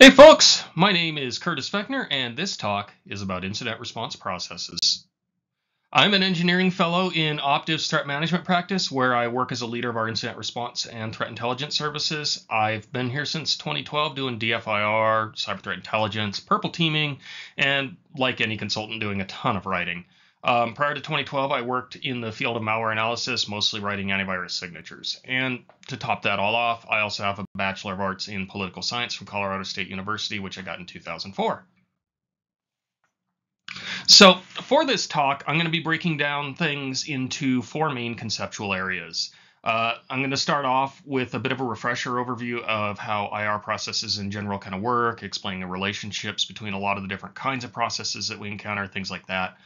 Hey folks, my name is Curtis Fechner, and this talk is about incident response processes. I'm an engineering fellow in Optiv's threat management practice, where I work as a leader of our incident response and threat intelligence services. I've been here since 2012 doing DFIR, cyber threat intelligence, purple teaming, and like any consultant, doing a ton of writing. Prior to 2012, I worked in the field of malware analysis, mostly writing antivirus signatures. And to top that all off, I also have a Bachelor of Arts in Political Science from Colorado State University, which I got in 2004. So for this talk, I'm going to be breaking down things into four main conceptual areas. I'm going to start off with a bit of a refresher overview of how IR processes in general kind of work, explaining the relationships between a lot of the different kinds of processes that we encounter, things like that.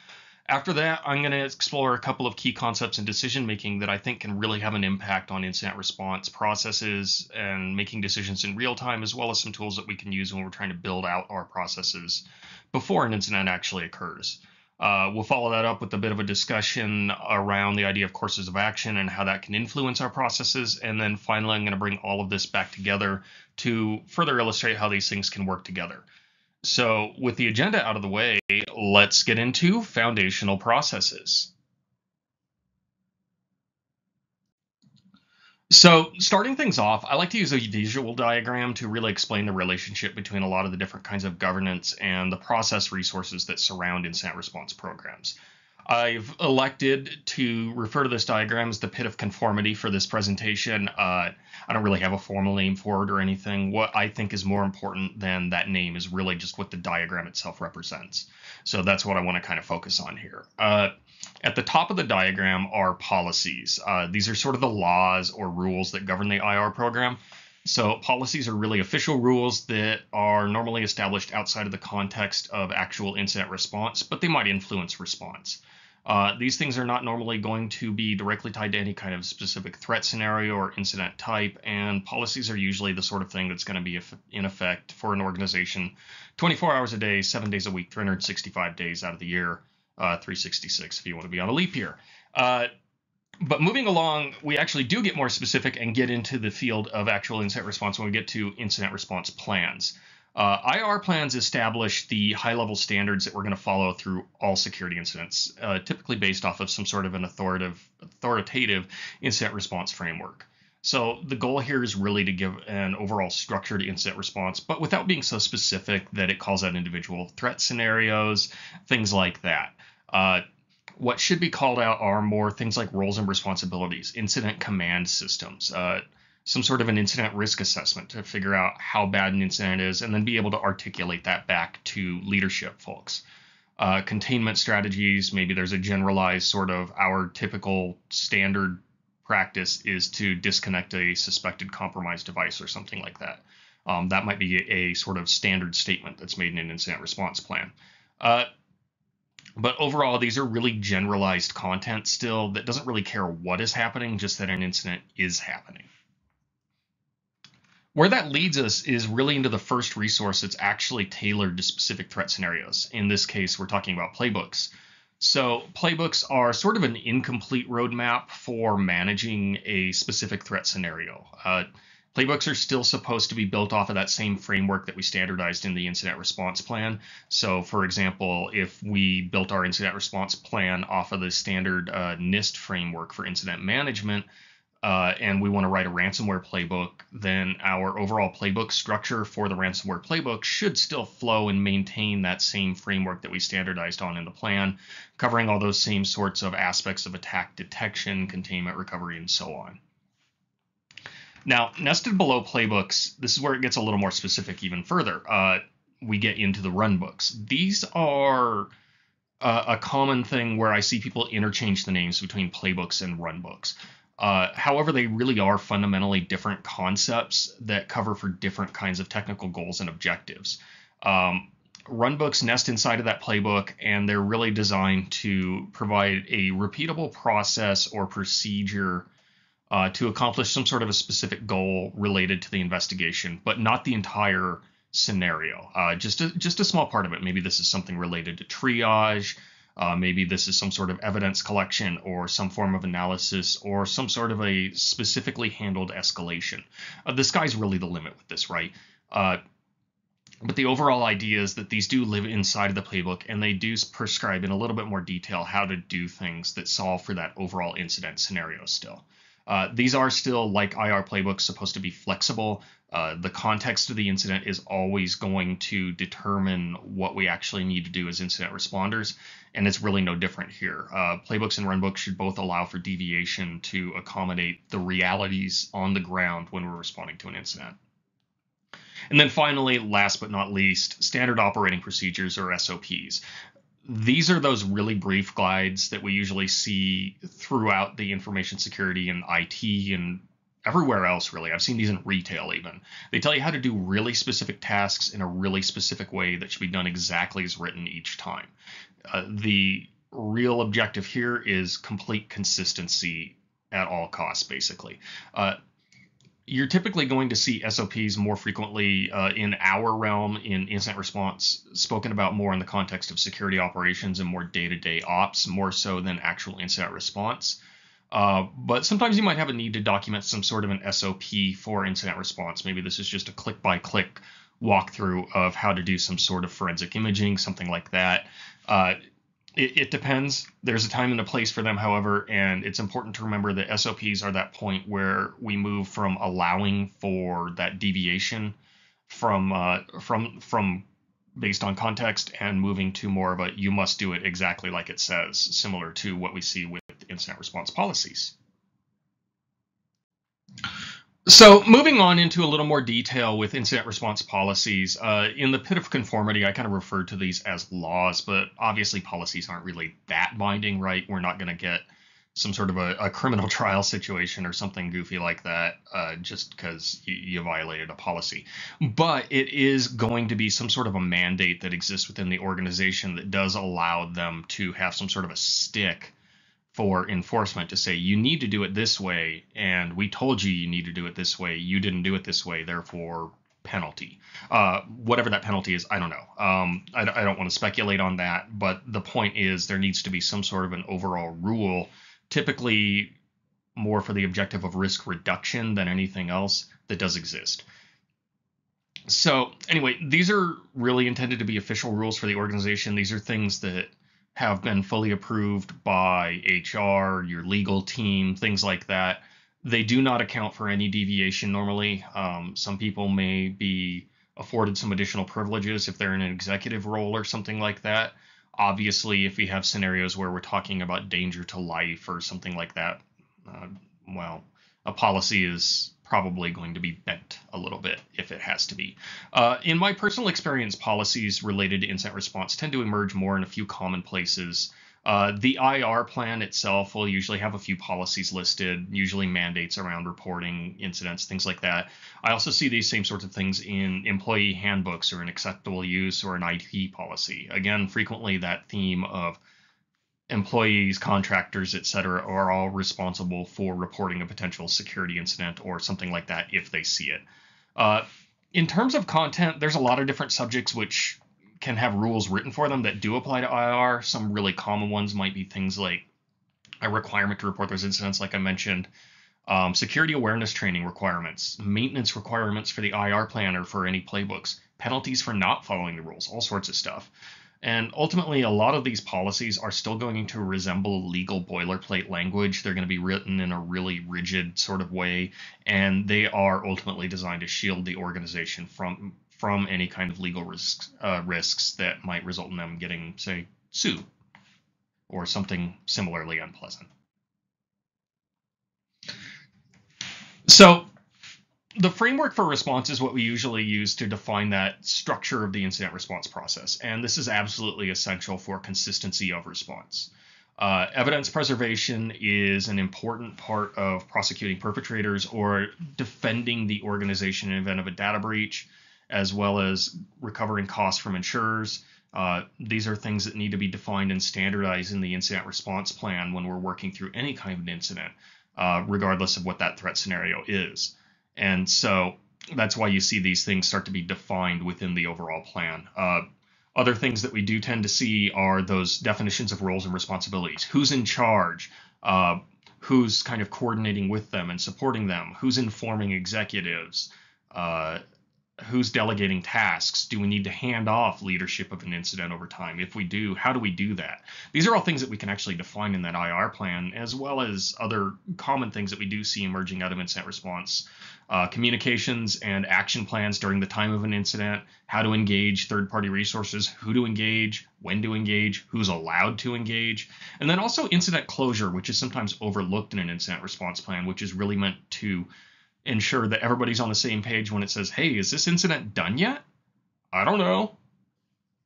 After that, I'm going to explore a couple of key concepts in decision making that I think can really have an impact on incident response processes and making decisions in real time, as well as some tools that we can use when we're trying to build out our processes before an incident actually occurs. We'll follow that up with a bit of a discussion around the idea of courses of action and how that can influence our processes. And then finally, I'm going to bring all of this back together to further illustrate how these things can work together. So with the agenda out of the way, let's get into foundational processes. So starting things off, I like to use a visual diagram to really explain the relationship between a lot of the different kinds of governance and the process resources that surround incident response programs. I've elected to refer to this diagram as the pit of conformity for this presentation. I don't really have a formal name for it or anything. What I think is more important than that name is really just what the diagram itself represents. So that's what I want to kind of focus on here. At the top of the diagram are policies. These are sort of the laws or rules that govern the IR program. So policies are really official rules that are normally established outside of the context of actual incident response, but they might influence response. These things are not normally going to be directly tied to any kind of specific threat scenario or incident type, and policies are usually the sort of thing that's going to be in effect for an organization 24 hours a day, 7 days a week, 365 days out of the year, 366 if you want to be on a leap year. But moving along, we actually do get more specific and get into the field of actual incident response when we get to incident response plans. IR plans establish the high-level standards that we're going to follow through all security incidents, typically based off of some sort of an authoritative incident response framework. So the goal here is really to give an overall structure to incident response, but without being so specific that it calls out individual threat scenarios, things like that. What should be called out are more things like roles and responsibilities, incident command systems, some sort of an incident risk assessment to figure out how bad an incident is, and then be able to articulate that back to leadership folks. Containment strategies, maybe there's a generalized sort of our typical standard practice is to disconnect a suspected compromised device or something like that. That might be a sort of standard statement that's made in an incident response plan. But overall, these are really generalized content still that doesn't really care what is happening, just that an incident is happening. Where that leads us is really into the first resource that's actually tailored to specific threat scenarios. In this case, we're talking about playbooks. So playbooks are sort of an incomplete roadmap for managing a specific threat scenario. Playbooks are still supposed to be built off of that same framework that we standardized in the incident response plan. So for example, if we built our incident response plan off of the standard NIST framework for incident management, and we want to write a ransomware playbook, then our overall playbook structure for the ransomware playbook should still flow and maintain that same framework that we standardized on in the plan, covering all those same sorts of aspects of attack detection, containment, recovery, and so on. Now, nested below playbooks, this is where it gets a little more specific even further. We get into the runbooks. These are a common thing where I see people interchange the names between playbooks and runbooks. However, they really are fundamentally different concepts that cover for different kinds of technical goals and objectives. Runbooks nest inside of that playbook, and they're really designed to provide a repeatable process or procedure to accomplish some sort of a specific goal related to the investigation, but not the entire scenario. Just a small part of it. Maybe this is something related to triage. Maybe this is some sort of evidence collection or some form of analysis or some sort of a specifically handled escalation. The sky's really the limit with this, right? But the overall idea is that these do live inside of the playbook, and they do prescribe in a little bit more detail how to do things that solve for that overall incident scenario still. These are still, like IR playbooks, supposed to be flexible. The context of the incident is always going to determine what we actually need to do as incident responders, and it's really no different here. Playbooks and runbooks should both allow for deviation to accommodate the realities on the ground when we're responding to an incident. And then finally, last but not least, standard operating procedures, or SOPs. These are those really brief guides that we usually see throughout the information security and IT and everywhere else, really. I've seen these in retail even. They tell you how to do really specific tasks in a really specific way that should be done exactly as written each time. The real objective here is complete consistency at all costs, basically. You're typically going to see SOPs more frequently in our realm in incident response, spoken about more in the context of security operations and more day-to-day ops, more so than actual incident response. But sometimes you might have a need to document some sort of an SOP for incident response. Maybe this is just a click-by-click walkthrough of how to do some sort of forensic imaging, something like that. It depends. There's a time and a place for them, however, and it's important to remember that SOPs are that point where we move from allowing for that deviation from based on context and moving to more of a you must do it exactly like it says, similar to what we see with incident response policies. So moving on into a little more detail with incident response policies, in the pit of conformity, I kind of referred to these as laws, but obviously policies aren't really that binding, right? We're not going to get some sort of a criminal trial situation or something goofy like that just because you violated a policy. But it is going to be some sort of a mandate that exists within the organization that does allow them to have some sort of a stick for enforcement to say, you need to do it this way, and we told you you need to do it this way, you didn't do it this way, therefore penalty. Whatever that penalty is, I don't know. I don't want to speculate on that, but the point is there needs to be some sort of an overall rule, typically more for the objective of risk reduction than anything else, that does exist. So anyway, these are really intended to be official rules for the organization. These are things that have been fully approved by HR, your legal team, things like that. They do not account for any deviation normally. Some people may be afforded some additional privileges if they're in an executive role or something like that. Obviously, if we have scenarios where we're talking about danger to life or something like that, well, a policy is probably going to be bent a little bit if it has to be. In my personal experience, policies related to incident response tend to emerge more in a few common places. The IR plan itself will usually have a few policies listed, usually mandates around reporting incidents, things like that. I also see these same sorts of things in employee handbooks or an acceptable use or an IT policy. Again, frequently that theme of employees, contractors, etc., are all responsible for reporting a potential security incident or something like that if they see it. In terms of content, there's a lot of different subjects which can have rules written for them that do apply to IR. Some really common ones might be things like a requirement to report those incidents, like I mentioned, security awareness training requirements, maintenance requirements for the IR plan or for any playbooks, penalties for not following the rules, all sorts of stuff. And ultimately, a lot of these policies are still going to resemble legal boilerplate language. They're going to be written in a really rigid sort of way, and they are ultimately designed to shield the organization from any kind of legal risks that might result in them getting, say, sued or something similarly unpleasant. So the framework for response is what we usually use to define that structure of the incident response process, and this is absolutely essential for consistency of response. Evidence preservation is an important part of prosecuting perpetrators or defending the organization in the event of a data breach, as well as recovering costs from insurers. These are things that need to be defined and standardized in the incident response plan when we're working through any kind of an incident, regardless of what that threat scenario is. And so that's why you see these things start to be defined within the overall plan. Other things that we do tend to see are those definitions of roles and responsibilities. Who's in charge? Who's kind of coordinating with them and supporting them? Who's informing executives? Who's delegating tasks? Do we need to hand off leadership of an incident over time? If we do, how do we do that? These are all things that we can actually define in that IR plan, as well as other common things that we do see emerging out of incident response. Communications and action plans during the time of an incident, how to engage third-party resources, who to engage, when to engage, who's allowed to engage, and then also incident closure, which is sometimes overlooked in an incident response plan, which is really meant to ensure that everybody's on the same page when it says, hey, is this incident done yet? I don't know.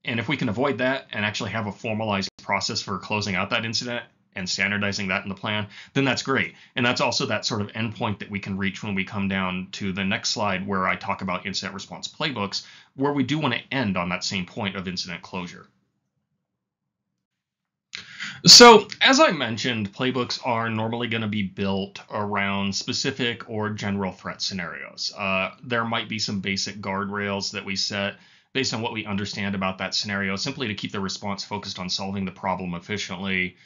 And if we can avoid that and actually have a formalized process for closing out that incident and standardizing that in the plan, then that's great. And that's also that sort of endpoint that we can reach when we come down to the next slide where I talk about incident response playbooks, where we do want to end on that same point of incident closure. So, as I mentioned, playbooks are normally going to be built around specific or general threat scenarios. There might be some basic guardrails that we set based on what we understand about that scenario, simply to keep the response focused on solving the problem efficiently,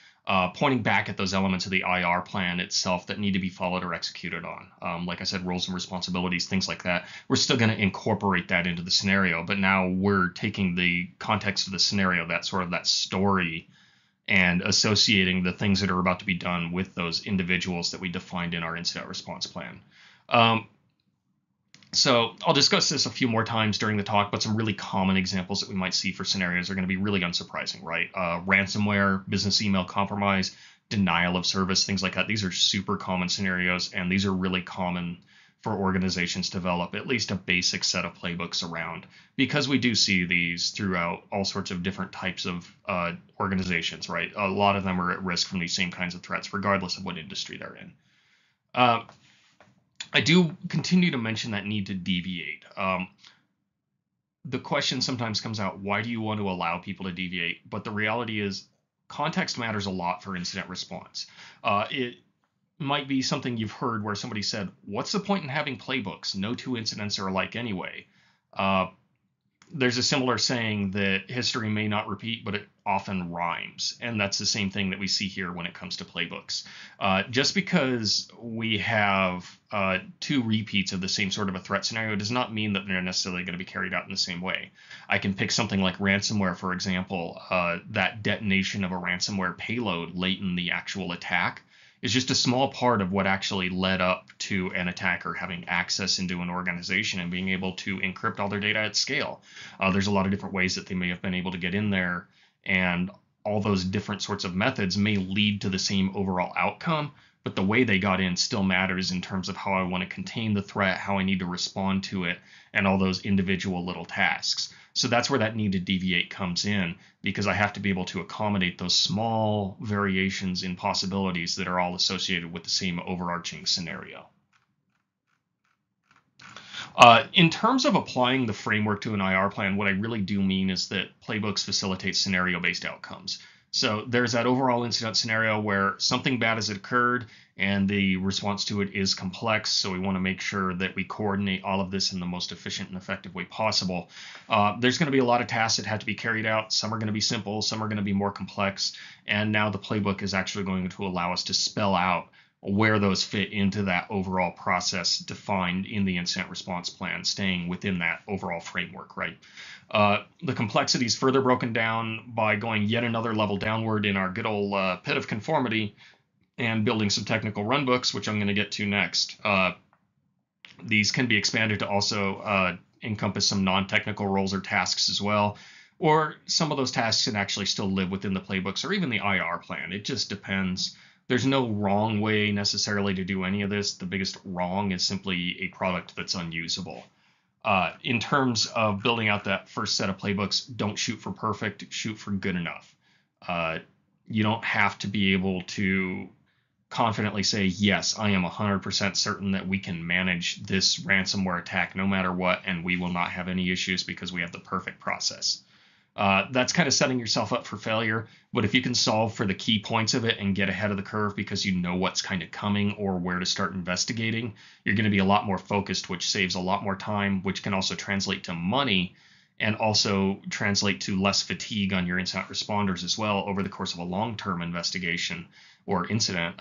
pointing back at those elements of the IR plan itself that need to be followed or executed on. Like I said, roles and responsibilities, things like that. We're still going to incorporate that into the scenario, but now we're taking the context of the scenario, that sort of that story, and associating the things that are about to be done with those individuals that we defined in our incident response plan. So I'll discuss this a few more times during the talk, but some really common examples that we might see for scenarios are going to be really unsurprising, right? Ransomware, business email compromise, denial of service, things like that. These are super common scenarios, and these are really common for organizations to develop at least a basic set of playbooks around, because we do see these throughout all sorts of different types of organizations, right? A lot of them are at risk from these same kinds of threats, regardless of what industry they're in. I do continue to mention that need to deviate. The question sometimes comes out, why do you want to allow people to deviate? But the reality is context matters a lot for incident response. It might be something you've heard where somebody said, what's the point in having playbooks? No two incidents are alike anyway. There's a similar saying that history may not repeat, but it often rhymes. And that's the same thing that we see here when it comes to playbooks. Just because we have two repeats of the same sort of a threat scenario does not mean that they're necessarily going to be carried out in the same way. I can pick something like ransomware, for example. That detonation of a ransomware payload late in the actual attack is just a small part of what actually led up to an attacker having access into an organization and being able to encrypt all their data at scale. There's a lot of different ways that they may have been able to get in there, and all those different sorts of methods may lead to the same overall outcome, but the way they got in still matters in terms of how I want to contain the threat, how I need to respond to it, and all those individual little tasks. So that's where that need to deviate comes in, because I have to be able to accommodate those small variations in possibilities that are all associated with the same overarching scenario. In terms of applying the framework to an IR plan, what I really do mean is that playbooks facilitate scenario-based outcomes. So there's that overall incident scenario where something bad has occurred and the response to it is complex. So we want to make sure that we coordinate all of this in the most efficient and effective way possible. There's going to be a lot of tasks that have to be carried out. Some are going to be simple, some are going to be more complex. And now the playbook is actually going to allow us to spell out where those fit into that overall process defined in the incident response plan, staying within that overall framework, right? The complexity is further broken down by going yet another level downward in our good old pit of conformity and building some technical runbooks, which I'm going to get to next. These can be expanded to also encompass some non-technical roles or tasks as well, or some of those tasks can actually still live within the playbooks or even the IR plan. It just depends. There's no wrong way necessarily to do any of this. The biggest wrong is simply a product that's unusable. In terms of building out that first set of playbooks, don't shoot for perfect, shoot for good enough. You don't have to be able to confidently say, yes, I am 100% certain that we can manage this ransomware attack no matter what, and we will not have any issues because we have the perfect process. That's kind of setting yourself up for failure. But if you can solve for the key points of it and get ahead of the curve because you know what's kind of coming or where to start investigating, you're going to be a lot more focused, which saves a lot more time, which can also translate to money and also translate to less fatigue on your incident responders as well over the course of a long-term investigation or incident,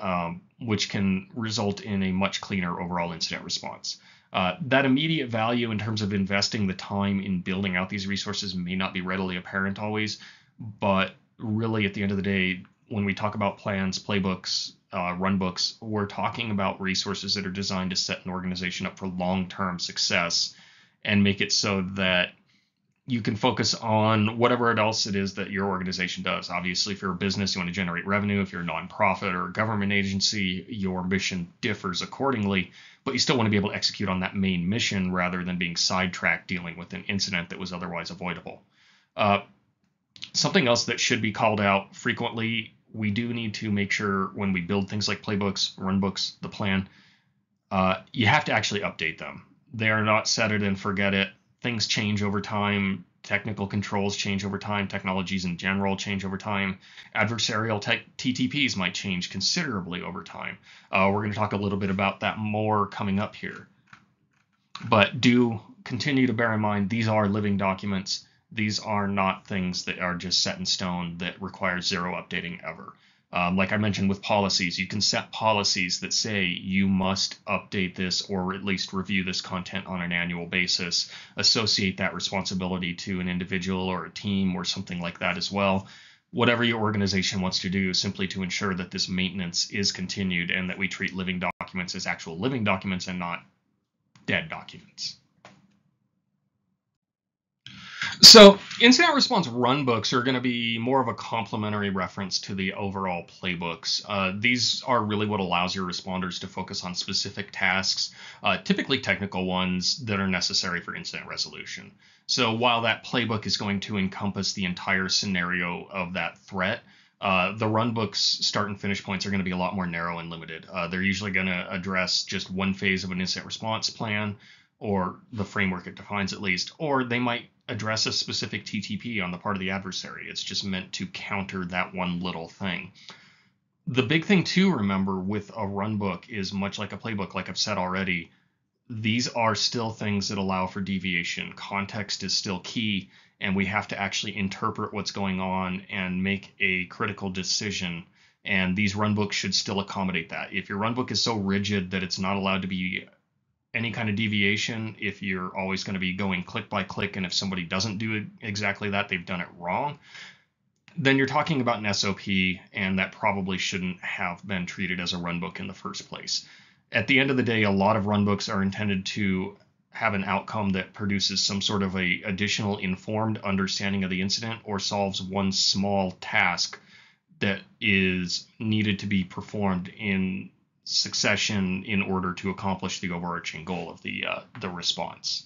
which can result in a much cleaner overall incident response. That immediate value in terms of investing the time in building out these resources may not be readily apparent always, but really at the end of the day, when we talk about plans, playbooks, runbooks, we're talking about resources that are designed to set an organization up for long-term success and make it so that you can focus on whatever else it is that your organization does. Obviously, if you're a business, you want to generate revenue. If you're a nonprofit or a government agency, your mission differs accordingly, but you still want to be able to execute on that main mission rather than being sidetracked dealing with an incident that was otherwise avoidable. Something else that should be called out frequently, we do need to make sure when we build things like playbooks, runbooks, the plan, you have to actually update them. They are not set it and forget it. Things change over time. Technical controls change over time. Technologies in general change over time. Adversarial TTPs might change considerably over time. We're going to talk a little bit about that more coming up here. But do continue to bear in mind these are living documents. These are not things that are just set in stone that require zero updating ever. Like I mentioned with policies, you can set policies that say you must update this or at least review this content on an annual basis, associate that responsibility to an individual or a team or something like that as well. Whatever your organization wants to do simply to ensure that this maintenance is continued and that we treat living documents as actual living documents and not dead documents. So incident response runbooks are going to be more of a complementary reference to the overall playbooks. These are really what allows your responders to focus on specific tasks, typically technical ones that are necessary for incident resolution. So while that playbook is going to encompass the entire scenario of that threat, the runbooks start and finish points are going to be a lot more narrow and limited. They're usually going to address just one phase of an incident response plan, or the framework it defines at least, or they might address a specific TTP on the part of the adversary. It's just meant to counter that one little thing. The big thing to remember with a runbook is much like a playbook, like I've said already, these are still things that allow for deviation. Context is still key, and we have to actually interpret what's going on and make a critical decision. And these runbooks should still accommodate that. If your runbook is so rigid that it's not allowed to be any kind of deviation, if you're always going to be going click by click, and if somebody doesn't do exactly that, they've done it wrong, then you're talking about an SOP, and that probably shouldn't have been treated as a runbook in the first place. At the end of the day, a lot of runbooks are intended to have an outcome that produces some sort of a additional informed understanding of the incident or solves one small task that is needed to be performed in succession in order to accomplish the overarching goal of the response.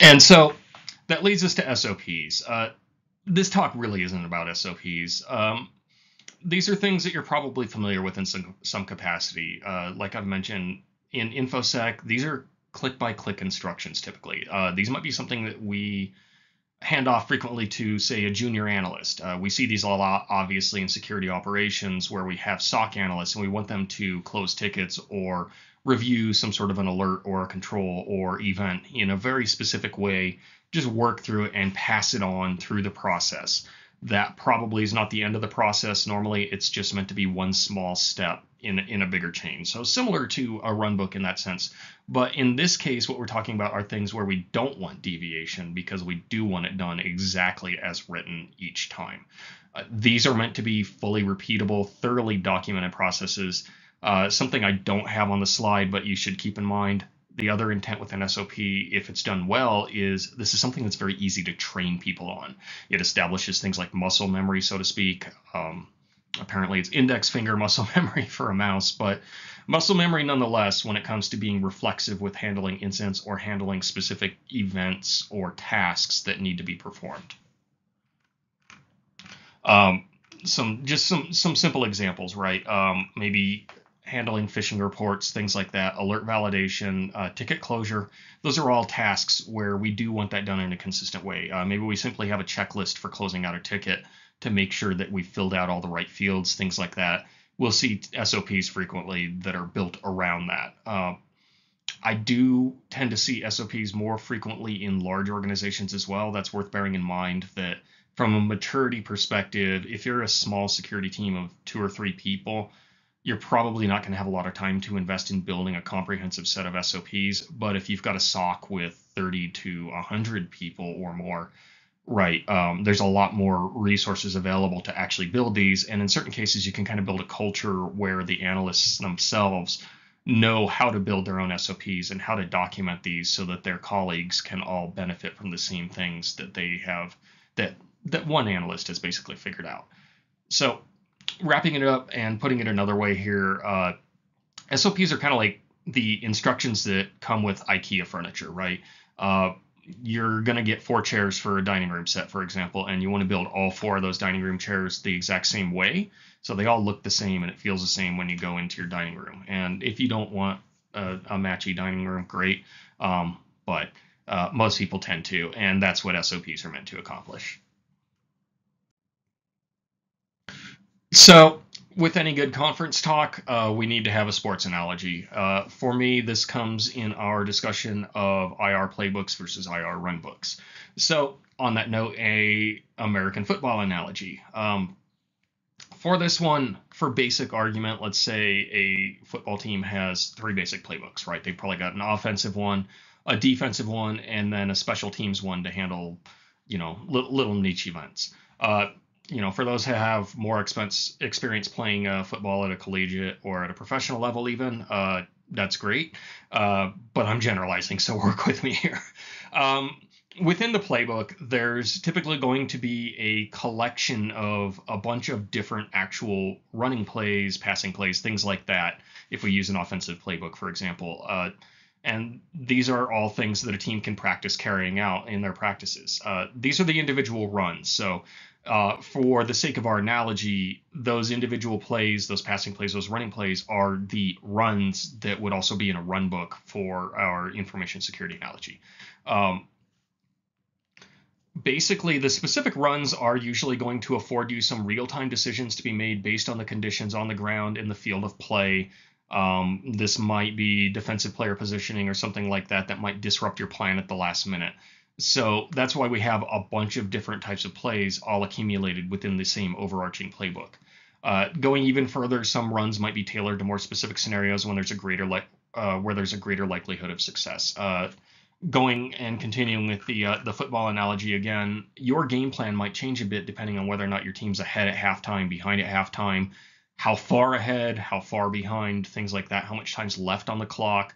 And so that leads us to SOPs. This talk really isn't about SOPs. These are things that you're probably familiar with in some capacity. Like I've mentioned, in InfoSec, these are click-by-click instructions typically. These might be something that we hand off frequently to, say, a junior analyst. We see these a lot, obviously, in security operations where we have SOC analysts and we want them to close tickets or review some sort of an alert or a control or event in a very specific way, just work through it and pass it on through the process. That probably is not the end of the process. Normally, it's just meant to be one small step in a bigger chain. So similar to a runbook in that sense. But in this case, what we're talking about are things where we don't want deviation because we do want it done exactly as written each time. These are meant to be fully repeatable, thoroughly documented processes. Something I don't have on the slide, but you should keep in mind, the other intent with an SOP, if it's done well, is this is something that's very easy to train people on. It establishes things like muscle memory, so to speak. Apparently it's index finger muscle memory for a mouse, but muscle memory nonetheless when it comes to being reflexive with handling incidents or handling specific events or tasks that need to be performed. Some simple examples, right? Maybe handling phishing reports, things like that, alert validation, ticket closure. Those are all tasks where we do want that done in a consistent way. Maybe we simply have a checklist for closing out a ticket to make sure that we filled out all the right fields, things like that. We'll see SOPs frequently that are built around that. I do tend to see SOPs more frequently in large organizations as well. That's worth bearing in mind that from a maturity perspective, if you're a small security team of 2 or 3 people, you're probably not going to have a lot of time to invest in building a comprehensive set of SOPs. But if you've got a SOC with 30 to 100 people or more, right, there's a lot more resources available to actually build these. And in certain cases, you can kind of build a culture where the analysts themselves know how to build their own SOPs and how to document these so that their colleagues can all benefit from the same things that they have, that one analyst has basically figured out. So wrapping it up and putting it another way here, SOPs are kind of like the instructions that come with IKEA furniture, right? You're going to get 4 chairs for a dining room set, for example, and you want to build all 4 of those dining room chairs the exact same way, so they all look the same and it feels the same when you go into your dining room. And if you don't want a matchy dining room, great, but most people tend to, and that's what SOPs are meant to accomplish. So with any good conference talk, we need to have a sports analogy. For me, this comes in our discussion of IR playbooks versus IR runbooks. So on that note, a American football analogy. For this one, for basic argument, let's say a football team has 3 basic playbooks, right? They've probably got an offensive one, a defensive one, and then a special teams one to handle, little niche events. For those who have more experience playing football at a collegiate or at a professional level even, that's great. But I'm generalizing, so work with me here. Within the playbook, there's typically going to be a collection of a bunch of different actual running plays, passing plays, things like that, if we use an offensive playbook, for example. And these are all things that a team can practice carrying out in their practices. These are the individual runs. So for the sake of our analogy, those individual plays, those passing plays, those running plays are the runs that would also be in a run book for our information security analogy. Basically, the specific runs are usually going to afford you some real-time decisions to be made based on the conditions on the ground in the field of play. This might be defensive player positioning or something like that might disrupt your plan at the last minute. So that's why we have a bunch of different types of plays all accumulated within the same overarching playbook. Going even further, some runs might be tailored to more specific scenarios when there's a greater likelihood of success. Going and continuing with the football analogy again, your game plan might change a bit depending on whether or not your team's ahead at halftime, behind at halftime, how far ahead, how far behind, things like that, how much time's left on the clock,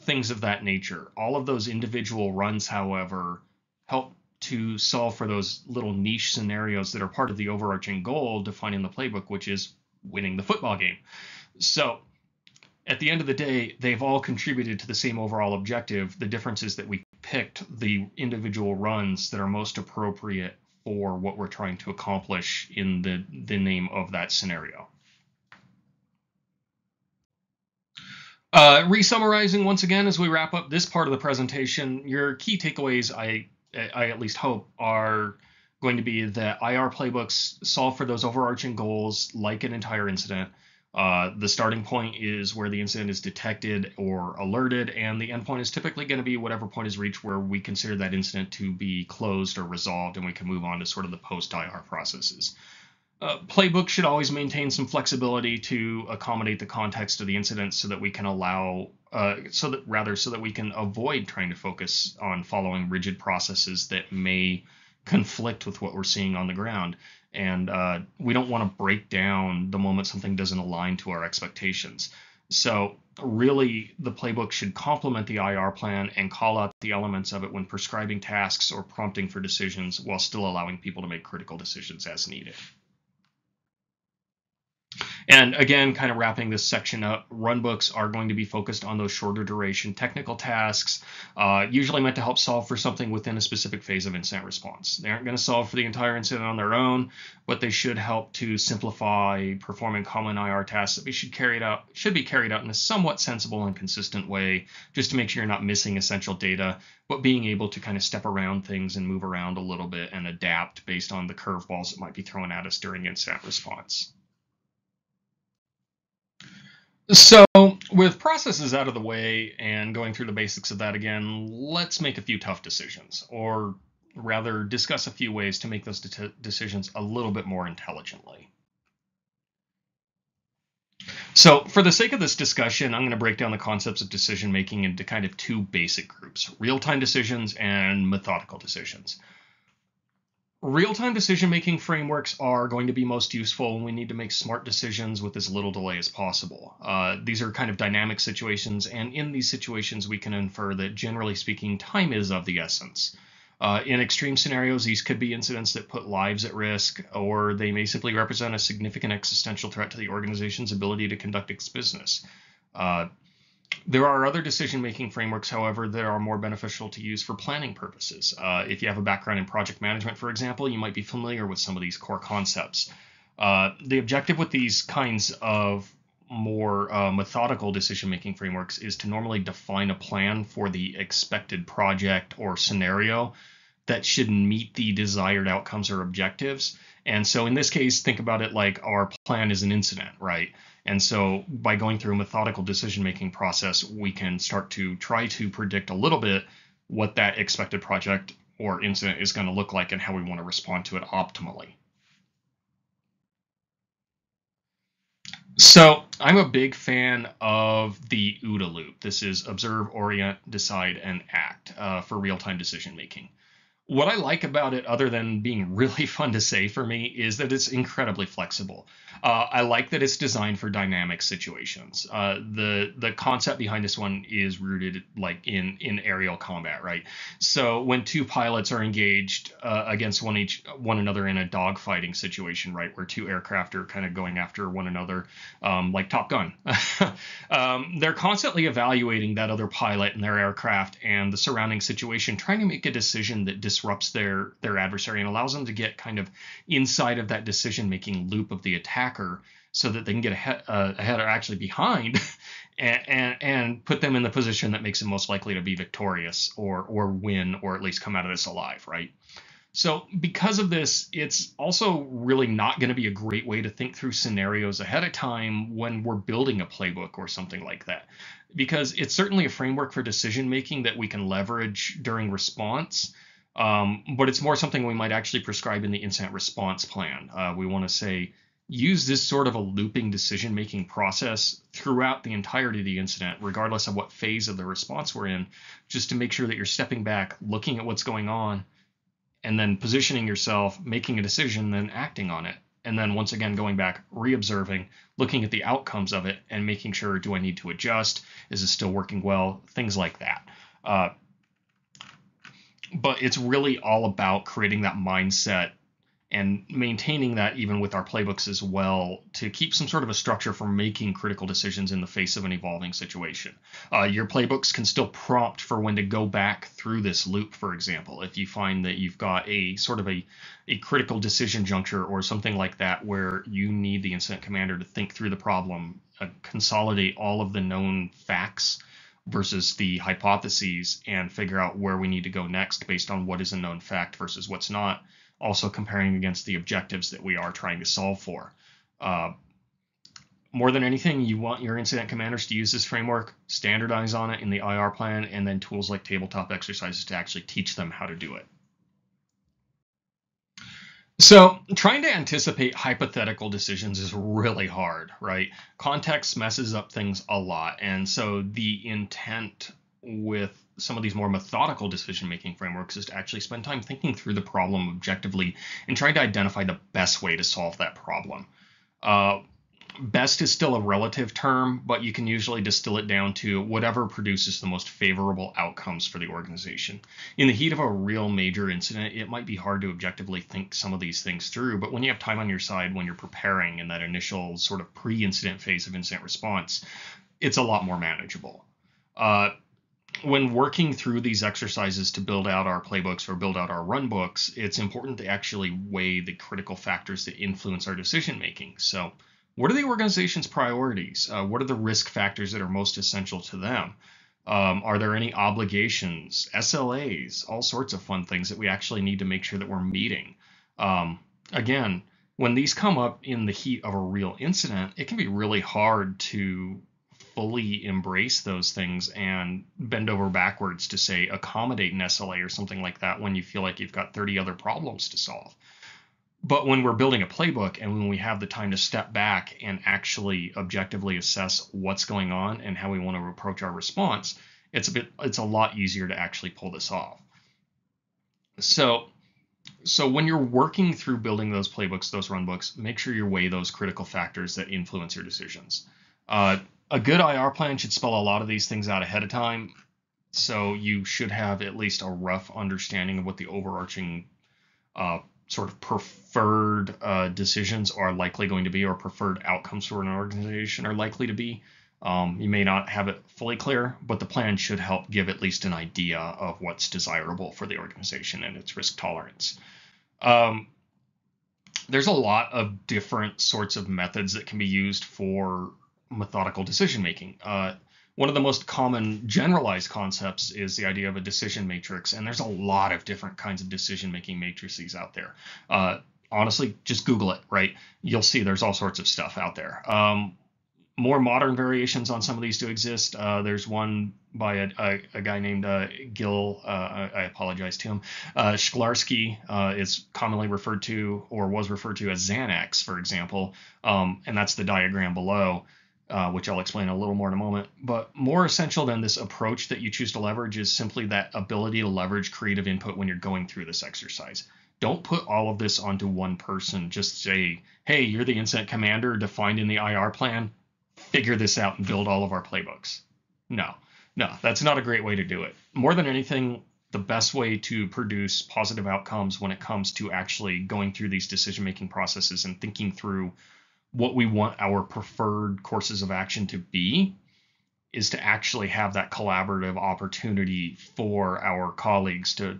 things of that nature. All of those individual runs, however, help to solve for those little niche scenarios that are part of the overarching goal defined in the playbook, which is winning the football game. So at the end of the day, they've all contributed to the same overall objective. The difference is that we picked the individual runs that are most appropriate for what we're trying to accomplish in the name of that scenario. Resummarizing once again as we wrap up this part of the presentation, your key takeaways, I at least hope, are going to be that IR playbooks solve for those overarching goals like an entire incident. The starting point is where the incident is detected or alerted, and the endpoint is typically going to be whatever point is reached where we consider that incident to be closed or resolved, and we can move on to sort of the post-IR processes. Playbooks should always maintain some flexibility to accommodate the context of the incident so that we can so that we can avoid trying to focus on following rigid processes that may conflict with what we're seeing on the ground. And we don't want to break down the moment something doesn't align to our expectations. So really, the playbook should complement the IR plan and call out the elements of it when prescribing tasks or prompting for decisions while still allowing people to make critical decisions as needed. And again, kind of wrapping this section up, runbooks are going to be focused on those shorter duration technical tasks, usually meant to help solve for something within a specific phase of incident response. They aren't going to solve for the entire incident on their own, but they should help to simplify performing common IR tasks that should be carried out in a somewhat sensible and consistent way, just to make sure you're not missing essential data, but being able to kind of step around things and move around a little bit and adapt based on the curveballs that might be thrown at us during incident response. So with processes out of the way and going through the basics of that again, let's make a few tough decisions, or rather discuss a few ways to make those decisions a little bit more intelligently. So for the sake of this discussion, I'm going to break down the concepts of decision making into kind of two basic groups: real-time decisions and methodical decisions. Real-time decision-making frameworks are going to be most useful when we need to make smart decisions with as little delay as possible. These are kind of dynamic situations, and in these situations, we can infer that, generally speaking, time is of the essence. In extreme scenarios, these could be incidents that put lives at risk, or they may simply represent a significant existential threat to the organization's ability to conduct its business. Uh, there are other decision-making frameworks, however, that are more beneficial to use for planning purposes. If you have a background in project management, for example, you might be familiar with some of these core concepts. The objective with these kinds of more methodical decision-making frameworks is to normally define a plan for the expected project or scenario that should meet the desired outcomes or objectives. And so in this case, think about it like our plan is an incident, right? And so by going through a methodical decision-making process, we can start to try to predict a little bit what that expected project or incident is going to look like and how we want to respond to it optimally. So I'm a big fan of the OODA loop. This is observe, orient, decide, and act for real-time decision-making. What I like about it, other than being really fun to say for me, is that it's incredibly flexible. I like that it's designed for dynamic situations. The concept behind this one is rooted like in aerial combat, right? So when two pilots are engaged against one another in a dogfighting situation, right, where two aircraft are kind of going after one another, like Top Gun, they're constantly evaluating that other pilot and their aircraft and the surrounding situation, trying to make a decision that disrupts their adversary and allows them to get kind of inside of that decision-making loop of the attacker, so that they can get ahead or actually behind, and put them in the position that makes them most likely to be victorious or win, or at least come out of this alive, right? So because of this, it's also really not going to be a great way to think through scenarios ahead of time when we're building a playbook or something like that, because it's certainly a framework for decision making that we can leverage during response. But it's more something we might actually prescribe in the incident response plan. We want to say, use this sort of a looping decision-making process throughout the entirety of the incident, regardless of what phase of the response we're in, just to make sure that you're stepping back, looking at what's going on, and then positioning yourself, making a decision, then acting on it. And then once again, going back, re-observing, looking at the outcomes of it, and making sure, do I need to adjust? Is it still working well? Things like that. But it's really all about creating that mindset and maintaining that even with our playbooks as well, to keep some sort of a structure for making critical decisions in the face of an evolving situation. Your playbooks can still prompt for when to go back through this loop, for example, if you find that you've got a sort of a critical decision juncture or something like that where you need the incident commander to think through the problem, consolidate all of the known facts versus the hypotheses, and figure out where we need to go next based on what is a known fact versus what's not, also comparing against the objectives that we are trying to solve for. More than anything, you want your incident commanders to use this framework, standardize on it in the IR plan, and then tools like tabletop exercises to actually teach them how to do it. So trying to anticipate hypothetical decisions is really hard, right? Context messes up things a lot. And so the intent with some of these more methodical decision-making frameworks is to actually spend time thinking through the problem objectively and trying to identify the best way to solve that problem. Best is still a relative term, but you can usually distill it down to whatever produces the most favorable outcomes for the organization. In the heat of a real major incident, it might be hard to objectively think some of these things through, but when you have time on your side, when you're preparing in that initial sort of pre-incident phase of incident response, it's a lot more manageable. When working through these exercises to build out our playbooks or build out our run books, it's important to actually weigh the critical factors that influence our decision making. So what are the organization's priorities? What are the risk factors that are most essential to them? Are there any obligations, SLAs, all sorts of fun things that we actually need to make sure that we're meeting? Again, when these come up in the heat of a real incident, it can be really hard to fully embrace those things and bend over backwards to, say, accommodate an SLA or something like that when you feel like you've got 30 other problems to solve. But when we're building a playbook and when we have the time to step back and actually objectively assess what's going on and how we want to approach our response, it's a lot easier to actually pull this off. So when you're working through building those playbooks, those runbooks, make sure you weigh those critical factors that influence your decisions. A good IR plan should spell a lot of these things out ahead of time, so you should have at least a rough understanding of what the overarching sort of preferred decisions are likely going to be, or preferred outcomes for an organization are likely to be. You may not have it fully clear, but the plan should help give at least an idea of what's desirable for the organization and its risk tolerance. There's a lot of different sorts of methods that can be used for methodical decision making. One of the most common generalized concepts is the idea of a decision matrix, and there's a lot of different kinds of decision making matrices out there. Honestly, just Google it, right? You'll see there's all sorts of stuff out there. More modern variations on some of these do exist. There's one by a guy named Gil, I apologize to him. Shklarski is commonly referred to, or was referred to, as Xanax, for example, and that's the diagram below, which I'll explain a little more in a moment. But more essential than this approach that you choose to leverage is simply that ability to leverage creative input when you're going through this exercise. Don't put all of this onto one person. Just say, hey, you're the incident commander defined in the IR plan. Figure this out and build all of our playbooks. No, that's not a great way to do it. More than anything, the best way to produce positive outcomes when it comes to actually going through these decision-making processes and thinking through what we want our preferred courses of action to be is to actually have that collaborative opportunity for our colleagues to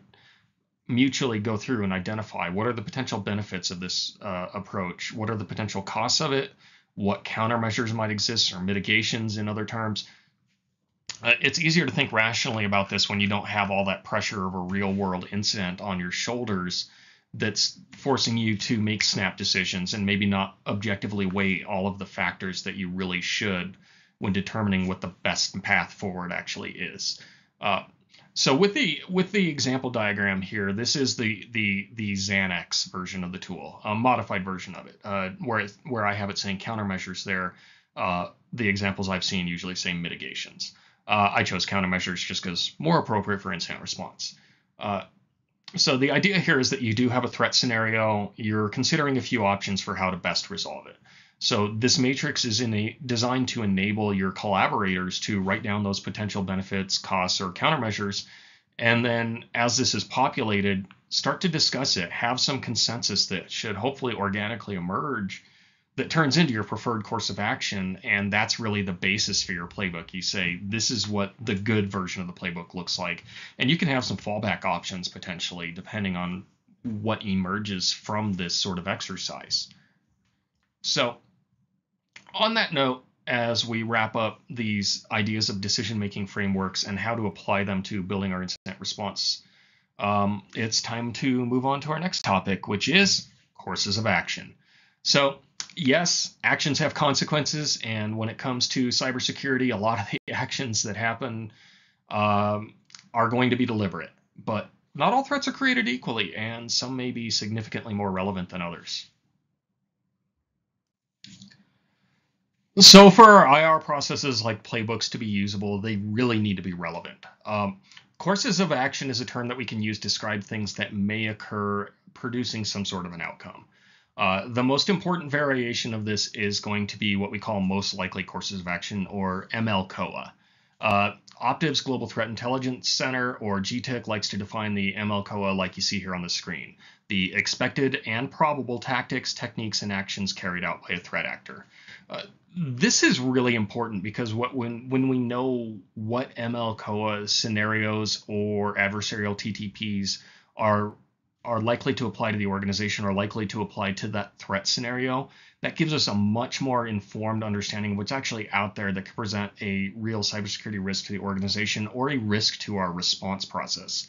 mutually go through and identify what are the potential benefits of this approach, what are the potential costs of it, what countermeasures might exist, or mitigations in other terms. It's easier to think rationally about this when you don't have all that pressure of a real world incident on your shoulders that's forcing you to make snap decisions and maybe not objectively weigh all of the factors that you really should when determining what the best path forward actually is. So with the example diagram here, this is the Xanax version of the tool, a modified version of it, where I have it saying countermeasures there. The examples I've seen usually say mitigations. I chose countermeasures just because more appropriate for incident response. So the idea here is that you do have a threat scenario. You're considering a few options for how to best resolve it. So this matrix is designed to enable your collaborators to write down those potential benefits, costs, or countermeasures. And then as this is populated, start to discuss it. Have some consensus that should hopefully organically emerge that turns into your preferred course of action. And that's really the basis for your playbook. You say, this is what the good version of the playbook looks like. And you can have some fallback options potentially, depending on what emerges from this sort of exercise. So on that note, as we wrap up these ideas of decision-making frameworks and how to apply them to building our incident response, it's time to move on to our next topic, which is courses of action. So yes, actions have consequences, and when it comes to cybersecurity, a lot of the actions that happen are going to be deliberate, but not all threats are created equally, and some may be significantly more relevant than others. So for our IR processes like playbooks to be usable, they really need to be relevant. Courses of action is a term that we can use to describe things that may occur producing some sort of an outcome. The most important variation of this is going to be what we call most likely courses of action, or MLCOA. Optiv's Global Threat Intelligence Center, or GTIC, likes to define the MLCOA like you see here on the screen: the expected and probable tactics, techniques, and actions carried out by a threat actor. This is really important because when we know what MLCOA scenarios or adversarial TTPs are likely to apply to the organization or likely to apply to that threat scenario, that gives us a much more informed understanding of what's actually out there that could present a real cybersecurity risk to the organization or a risk to our response process.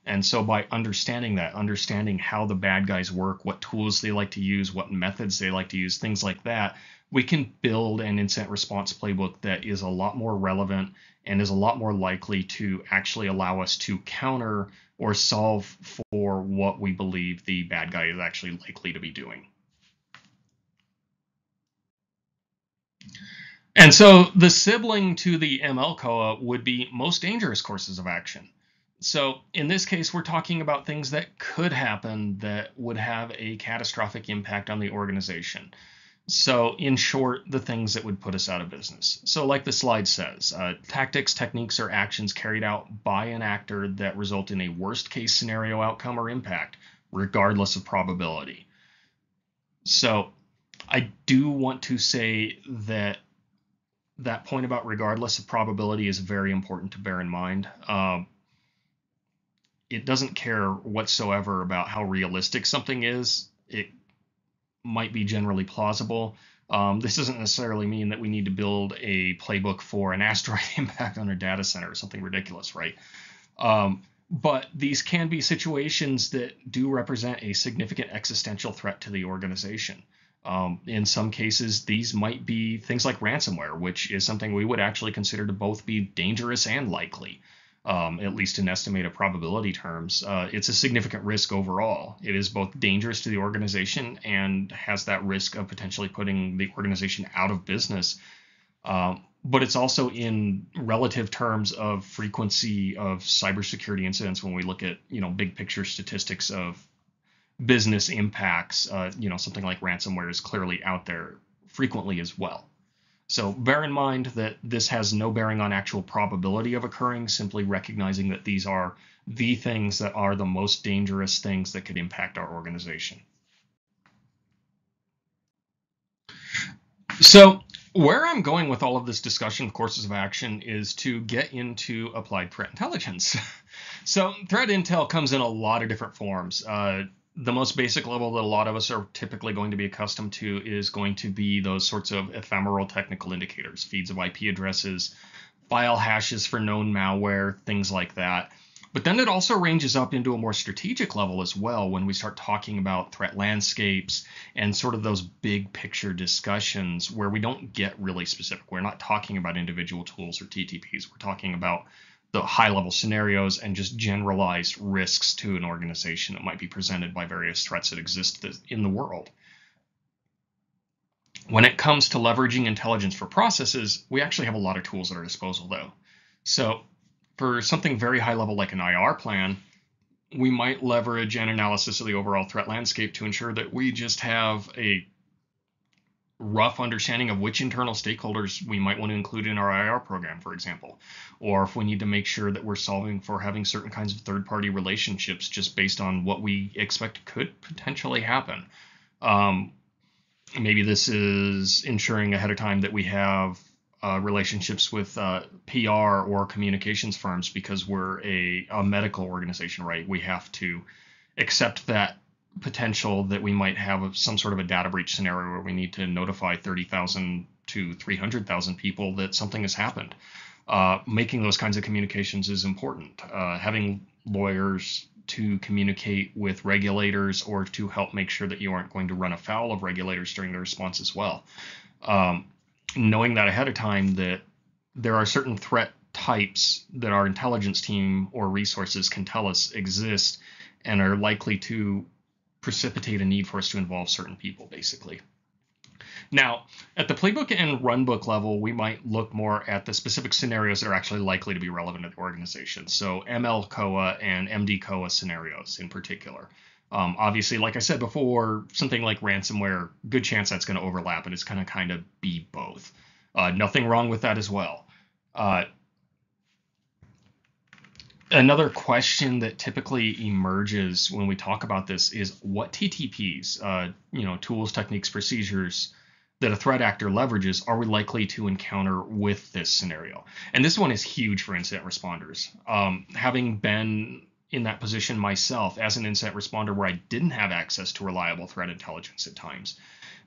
And so by understanding that, understanding how the bad guys work, what tools they like to use, what methods they like to use, things like that, we can build an incident response playbook that is a lot more relevant and is a lot more likely to actually allow us to counter or solve for what we believe the bad guy is actually likely to be doing. And so the sibling to the ML COA would be most dangerous courses of action. So in this case, we're talking about things that could happen that would have a catastrophic impact on the organization. So in short, the things that would put us out of business. So like the slide says, tactics, techniques, or actions carried out by an actor that result in a worst case scenario outcome or impact, regardless of probability. So I do want to say that that point about regardless of probability is very important to bear in mind. It doesn't care whatsoever about how realistic something is. It might be generally plausible. This doesn't necessarily mean that we need to build a playbook for an asteroid impact on our data center or something ridiculous, right? But these can be situations that do represent a significant existential threat to the organization. In some cases, these might be things like ransomware, which is something we would actually consider to both be dangerous and likely, at least in estimated probability terms. It's a significant risk overall. It is both dangerous to the organization and has that risk of potentially putting the organization out of business. But it's also in relative terms of frequency of cybersecurity incidents when we look at, big picture statistics of business impacts, something like ransomware is clearly out there frequently as well. So bear in mind that this has no bearing on actual probability of occurring, simply recognizing that these are the things that are the most dangerous things that could impact our organization. So where I'm going with all of this discussion of courses of action is to get into applied threat intelligence. So threat intel comes in a lot of different forms. The most basic level that a lot of us are typically going to be accustomed to is going to be those sorts of ephemeral technical indicators, feeds of IP addresses, file hashes for known malware, things like that. But then it also ranges up into a more strategic level as well when we start talking about threat landscapes and sort of those big picture discussions where we don't get really specific. We're not talking about individual tools or TTPs. We're talking about the high-level scenarios and just generalized risks to an organization that might be presented by various threats that exist in the world. When it comes to leveraging intelligence for processes, we actually have a lot of tools at our disposal, though. So for something very high-level like an IR plan, we might leverage an analysis of the overall threat landscape to ensure that we just have a rough understanding of which internal stakeholders we might want to include in our IR program, for example, or if we need to make sure that we're solving for having certain kinds of third-party relationships just based on what we expect could potentially happen. Maybe this is ensuring ahead of time that we have relationships with PR or communications firms because we're a medical organization, right? We have to accept that potential that we might have some sort of a data breach scenario where we need to notify 30,000 to 300,000 people that something has happened. Making those kinds of communications is important. Having lawyers to communicate with regulators or to help make sure that you aren't going to run afoul of regulators during the response as well. Knowing that ahead of time that there are certain threat types that our intelligence team or resources can tell us exist and are likely to precipitate a need for us to involve certain people, basically. Now, at the playbook and runbook level, we might look more at the specific scenarios that are actually likely to be relevant to the organization. So ML COA and MD COA scenarios in particular. Obviously, like I said before, something like ransomware, good chance that's going to overlap, and it's going to kind of be both. Nothing wrong with that as well. Another question that typically emerges when we talk about this is what TTPs, tools, techniques, procedures that a threat actor leverages are we likely to encounter with this scenario? And this one is huge for incident responders. Having been in that position myself as an incident responder where I didn't have access to reliable threat intelligence at times,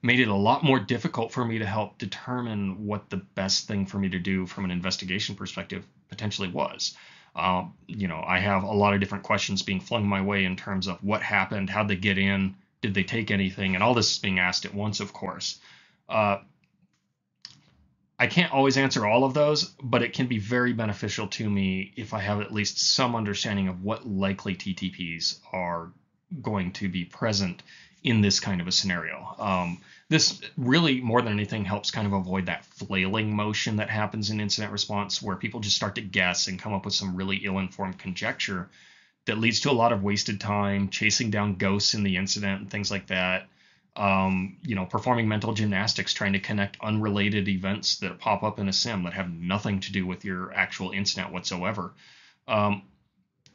made it a lot more difficult for me to help determine what the best thing for me to do from an investigation perspective potentially was. I have a lot of different questions being flung my way in terms of what happened, how'd they get in, did they take anything, and all this is being asked at once, of course. I can't always answer all of those, but it can be very beneficial to me if I have at least some understanding of what likely TTPs are going to be present in this kind of a scenario. This really, more than anything, helps kind of avoid that flailing motion that happens in incident response, where people just start to guess and come up with some really ill-informed conjecture that leads to a lot of wasted time, chasing down ghosts in the incident and things like that. Performing mental gymnastics, trying to connect unrelated events that pop up in a sim that have nothing to do with your actual incident whatsoever.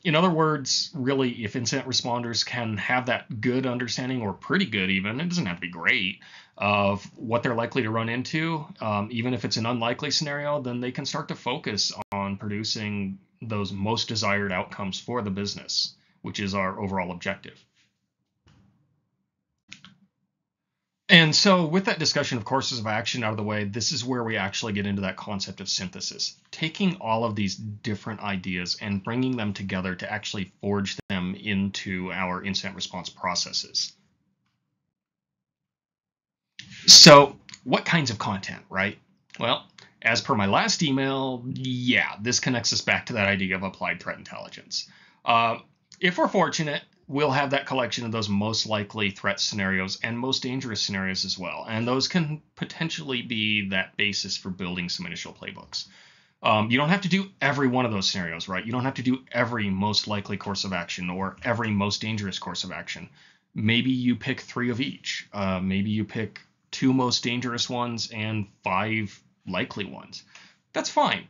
In other words, really, if incident responders can have that good understanding, or pretty good even, it doesn't have to be great, of what they're likely to run into, even if it's an unlikely scenario, then they can start to focus on producing those most desired outcomes for the business, which is our overall objective. And so, with that discussion of courses of action out of the way, this is where we actually get into that concept of synthesis, taking all of these different ideas and bringing them together to actually forge them into our incident response processes. So, what kinds of content, right? Well, as per my last email, yeah, this connects us back to that idea of applied threat intelligence. If we're fortunate, we'll have that collection of those most likely threat scenarios and most dangerous scenarios as well. And those can potentially be that basis for building some initial playbooks. You don't have to do every one of those scenarios, right? You don't have to do every most likely course of action or every most dangerous course of action. Maybe you pick 3 of each. Maybe you pick 2 most dangerous ones and 5 likely ones. That's fine.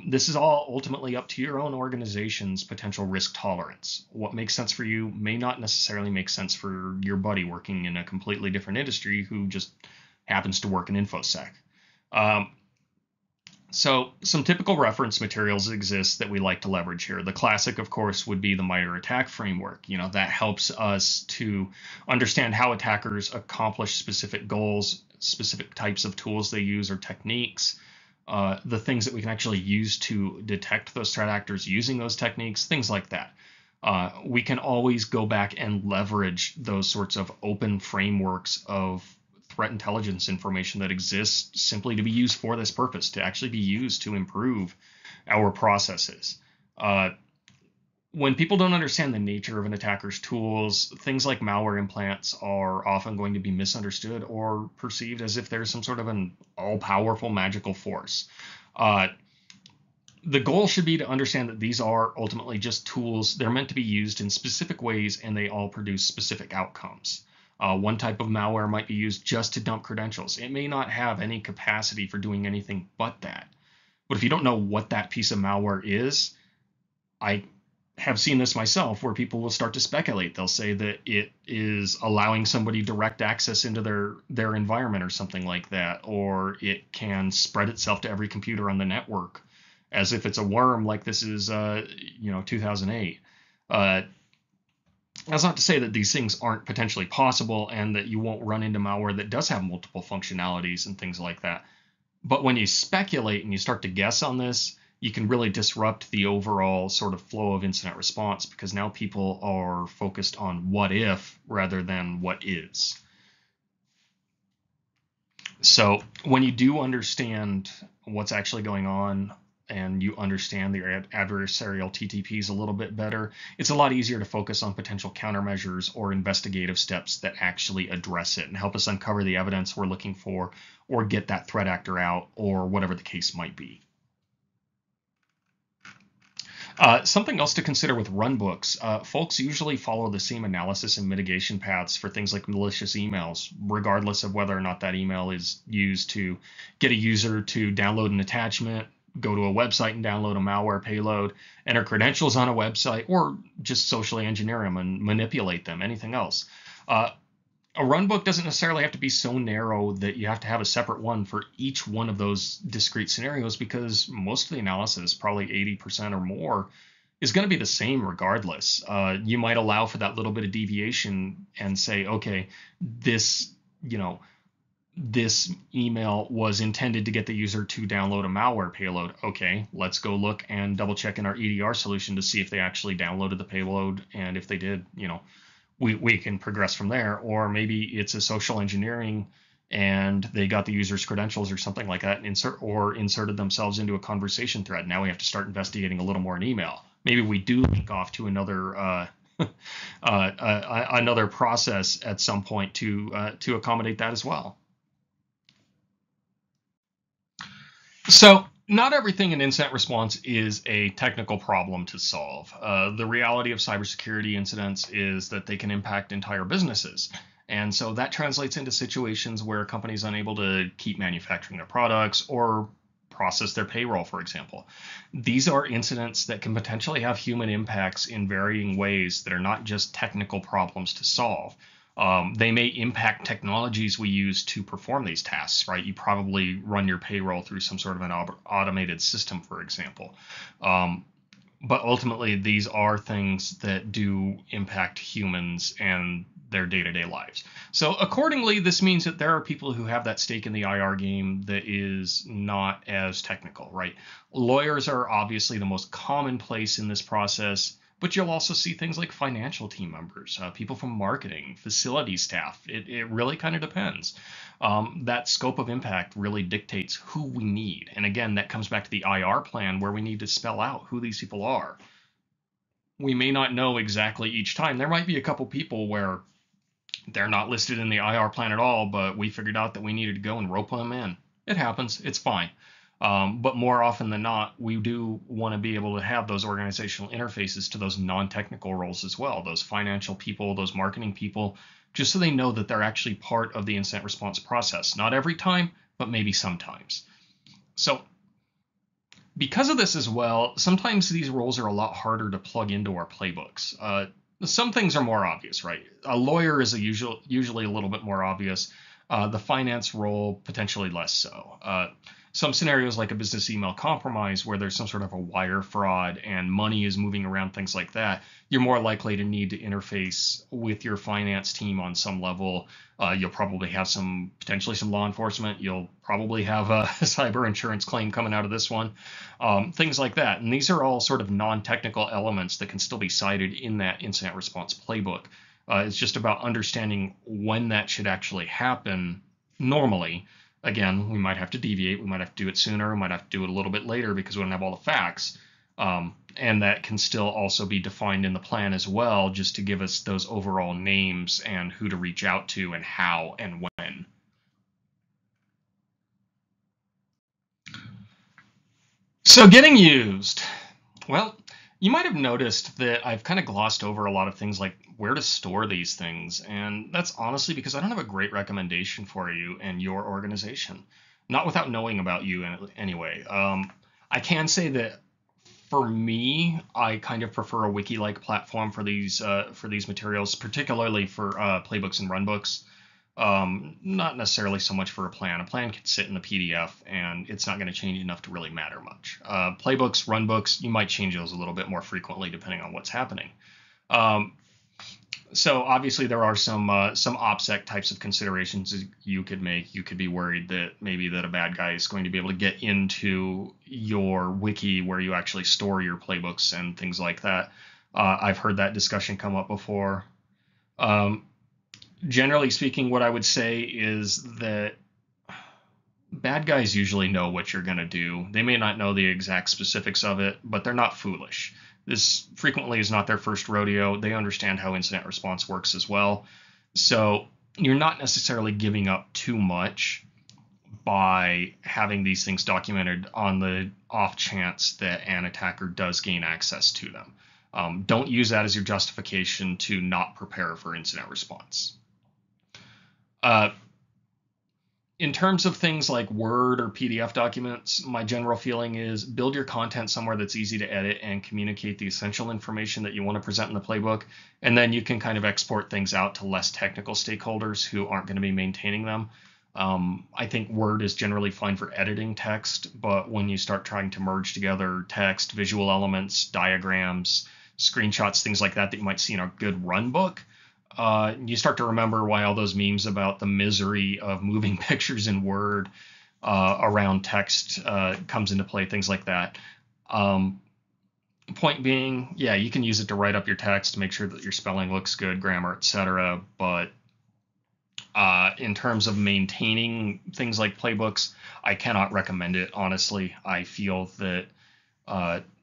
This is all ultimately up to your own organization's potential risk tolerance. What makes sense for you may not necessarily make sense for your buddy working in a completely different industry who just happens to work in InfoSec. So some typical reference materials exist that we like to leverage here. The classic, of course, would be the MITRE ATT&CK framework. That helps us to understand how attackers accomplish specific goals, specific types of tools they use or techniques, the things that we can actually use to detect those threat actors using those techniques, things like that. We can always go back and leverage those sorts of open frameworks of threat intelligence information that exists simply to be used for this purpose, to actually be used to improve our processes. When people don't understand the nature of an attacker's tools, things like malware implants are often going to be misunderstood or perceived as if there's some sort of an all-powerful magical force. The goal should be to understand that these are ultimately just tools. They're meant to be used in specific ways, and they all produce specific outcomes. One type of malware might be used just to dump credentials. It may not have any capacity for doing anything but that. But if you don't know what that piece of malware is, I have seen this myself where people will start to speculate. They'll say that it is allowing somebody direct access into their environment or something like that, or it can spread itself to every computer on the network as if it's a worm, like this is 2008. That's not to say that these things aren't potentially possible and that you won't run into malware that does have multiple functionalities and things like that. But when you speculate and you start to guess on this, you can really disrupt the overall sort of flow of incident response, because now people are focused on what if rather than what is. So when you do understand what's actually going on and you understand the adversarial TTPs a little bit better, it's a lot easier to focus on potential countermeasures or investigative steps that actually address it and help us uncover the evidence we're looking for, or get that threat actor out, or whatever the case might be. Something else to consider with runbooks, folks usually follow the same analysis and mitigation paths for things like malicious emails, regardless of whether or not that email is used to get a user to download an attachment, go to a website and download a malware payload, enter credentials on a website, or just socially engineer them and manipulate them, anything else. A runbook doesn't necessarily have to be so narrow that you have to have a separate one for each one of those discrete scenarios, because most of the analysis, probably 80% or more, is going to be the same regardless. You might allow for that little bit of deviation and say, okay, this email was intended to get the user to download a malware payload. Okay, let's go look and double check in our EDR solution to see if they actually downloaded the payload, and if they did, we can progress from there. Or maybe it's a social engineering and they got the user's credentials or something like that, and inserted themselves into a conversation thread. Now we have to start investigating a little more in email. Maybe we do link off to another process at some point to accommodate that as well. So not everything in incident response is a technical problem to solve. The reality of cybersecurity incidents is that they can impact entire businesses. And so that translates into situations where a company is unable to keep manufacturing their products or process their payroll, for example. These are incidents that can potentially have human impacts in varying ways that are not just technical problems to solve. They may impact technologies we use to perform these tasks, right? You probably run your payroll through some sort of an automated system, for example. But ultimately, these are things that do impact humans and their day-to-day lives. So accordingly, this means that there are people who have that stake in the IR game that is not as technical, right? Lawyers are obviously the most common place in this process, but you'll also see things like financial team members, people from marketing, facility staff. It really kind of depends. That scope of impact really dictates who we need. And again, that comes back to the IR plan where we need to spell out who these people are. We may not know exactly each time. There might be a couple people where they're not listed in the IR plan at all, but we figured out that we needed to go and rope them in. It happens. It's fine. But more often than not, we do want to be able to have those organizational interfaces to those non-technical roles as well, those financial people, those marketing people, just so they know that they're actually part of the incident response process. Not every time, but maybe sometimes. So because of this as well, sometimes these roles are a lot harder to plug into our playbooks. Some things are more obvious, right? A lawyer is usually a little bit more obvious. The finance role, potentially less so. Some scenarios like a business email compromise where there's some sort of a wire fraud and money is moving around, things like that, you're more likely to need to interface with your finance team on some level. You'll probably have potentially some law enforcement. You'll probably have a cyber insurance claim coming out of this one, things like that. And these are all sort of non-technical elements that can still be cited in that incident response playbook. It's just about understanding when that should actually happen normally. Again, we might have to deviate. We might have to do it sooner. We might have to do it a little bit later because we don't have all the facts. And that can still also be defined in the plan as well, just to give us those overall names and who to reach out to and how and when. So getting used. Well, you might have noticed that I've kind of glossed over a lot of things like where to store these things, and that's honestly because I don't have a great recommendation for you and your organization, not without knowing about you anyway. I can say that for me, I kind of prefer a wiki-like platform for these materials, particularly for playbooks and runbooks. Not necessarily so much for a plan. A plan can sit in the PDF, and it's not going to change enough to really matter much. Playbooks, runbooks, you might change those a little bit more frequently depending on what's happening. So obviously there are some OPSEC types of considerations you could make. You could be worried that maybe that a bad guy is going to be able to get into your wiki where you actually store your playbooks and things like that. I've heard that discussion come up before. Generally speaking, what I would say is that bad guys usually know what you're going to do. They may not know the exact specifics of it, but they're not foolish. This frequently is not their first rodeo. They understand how incident response works as well. So you're not necessarily giving up too much by having these things documented on the off chance that an attacker does gain access to them. Don't use that as your justification to not prepare for incident response. In terms of things like Word or PDF documents, my general feeling is build your content somewhere that's easy to edit and communicate the essential information that you want to present in the playbook, and then you can kind of export things out to less technical stakeholders who aren't going to be maintaining them. I think Word is generally fine for editing text, but when you start trying to merge together text, visual elements, diagrams, screenshots, things like that you might see in a good run book, you start to remember why all those memes about the misery of moving pictures in Word around text comes into play, things like that. Point being, yeah, you can use it to write up your text, make sure that your spelling looks good, grammar, etc. But In terms of maintaining things like Playbooks, I cannot recommend it, honestly. I feel that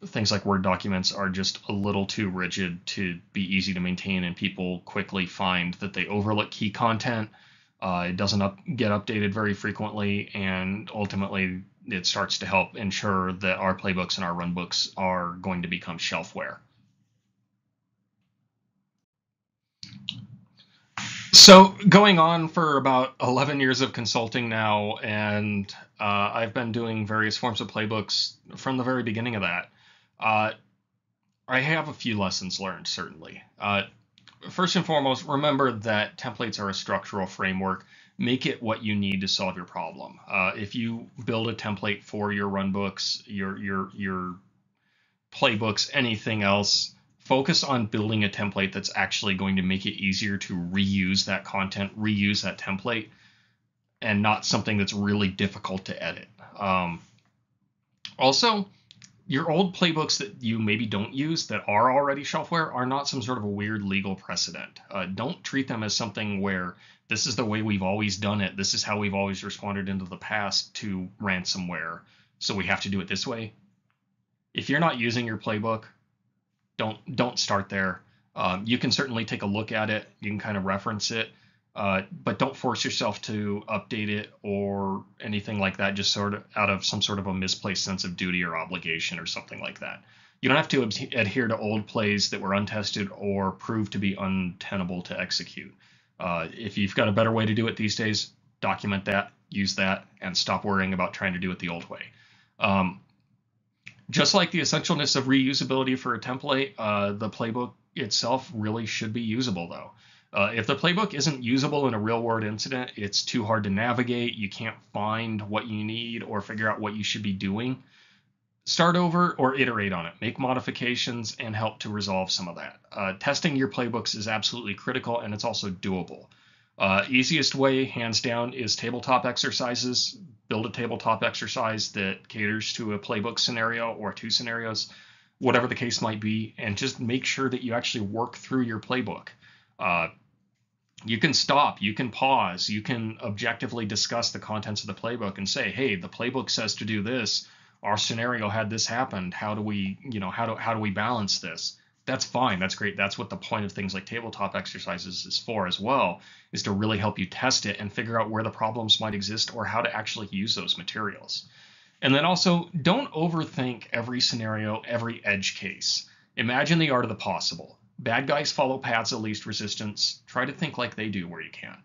things like Word documents are just a little too rigid to be easy to maintain, and people quickly find that they overlook key content. It doesn't get updated very frequently, and ultimately it starts to help ensure that our playbooks and our runbooks are going to become shelfware. So going on for about 11 years of consulting now, and I've been doing various forms of playbooks from the very beginning of that. I have a few lessons learned, certainly. First and foremost, remember that templates are a structural framework. Make it what you need to solve your problem. If you build a template for your runbooks, your playbooks, anything else, focus on building a template that's actually going to make it easier to reuse that content, reuse that template, and not something that's really difficult to edit. Also, your old playbooks that you maybe don't use that are already shelfware are not some sort of a weird legal precedent. Don't treat them as something where this is the way we've always done it. This is how we've always responded into the past to ransomware, so we have to do it this way. If you're not using your playbook, don't start there. You can certainly take a look at it. You can kind of reference it, but don't force yourself to update it or anything like that, just sort of out of some sort of a misplaced sense of duty or obligation or something like that. You don't have to adhere to old plays that were untested or proved to be untenable to execute. If you've got a better way to do it these days, document that, use that, and stop worrying about trying to do it the old way. Just like the essentialness of reusability for a template, the playbook itself really should be usable, though. If the playbook isn't usable in a real-world incident, it's too hard to navigate, you can't find what you need or figure out what you should be doing, start over or iterate on it. Make modifications and help to resolve some of that. Testing your playbooks is absolutely critical, and it's also doable. Easiest way, hands down, is tabletop exercises. Build a tabletop exercise that caters to a playbook scenario or two scenarios, whatever the case might be, and just make sure that you actually work through your playbook. You can stop, you can pause, you can objectively discuss the contents of the playbook and say, hey, the playbook says to do this. Our scenario had this happened. How do we, how do we balance this? That's fine. That's great. That's what the point of things like tabletop exercises is for as well, is to really help you test it and figure out where the problems might exist or how to actually use those materials. And then also, don't overthink every scenario, every edge case. Imagine the art of the possible. Bad guys follow paths of least resistance. Try to think like they do where you can.